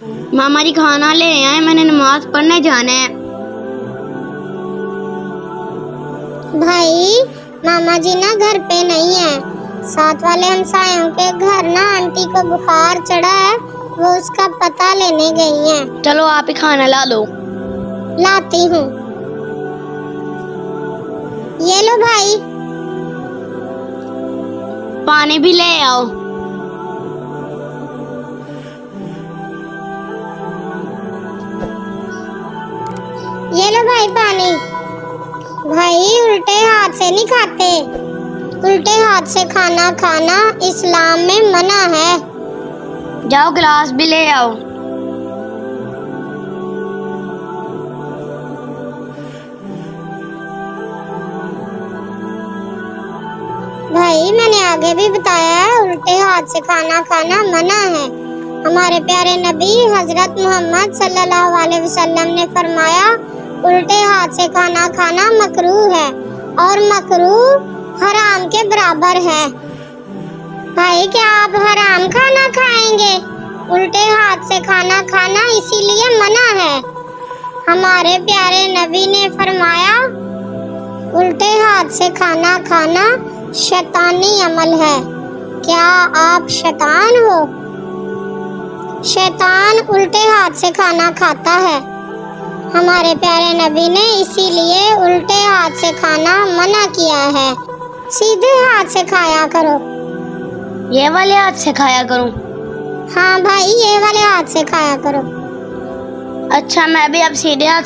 मामा जी खाना ले आए, मैंने नमाज पढ़ने जाना है। भाई मामा जी ना घर पे नहीं है, साथ वाले हमसायों के घर ना आंटी को बुखार चढ़ा है, वो उसका पता लेने गई हैं। चलो आप ही खाना ला लो। लाती हूँ। ये लो भाई। पानी भी ले आओ। ये लो भाई पानी। भाई उल्टे हाथ से नहीं खाते, उल्टे हाथ से खाना खाना इस्लाम में मना है। जाओ गिलास भी ले आओ। भाई मैंने आगे भी बताया है, उल्टे हाथ से खाना खाना मना है। हमारे प्यारे नबी हजरत मोहम्मद सल्लल्लाहु अलैहि वसल्लम ने फरमाया, उल्टे हाथ से खाना खाना मकरूह है और मकरूह हराम के बराबर है। भाई क्या आप हराम खाना खाएंगे? उल्टे हाथ से खाना खाना इसीलिए मना है। हमारे प्यारे नबी ने फरमाया, उल्टे हाथ से खाना खाना शैतानी अमल है। क्या आप शैतान हो? शैतान उल्टे हाथ से खाना खाता है। हमारे प्यारे नबी ने इसीलिए उल्टे हाथ से खाना मना किया है। सीधे हाथ से खाया करो। ये वाले हाथ से खाया करूं? हाँ भाई, ये वाले हाथ से खाया करो। अच्छा मैं भी अब सीधे हाथ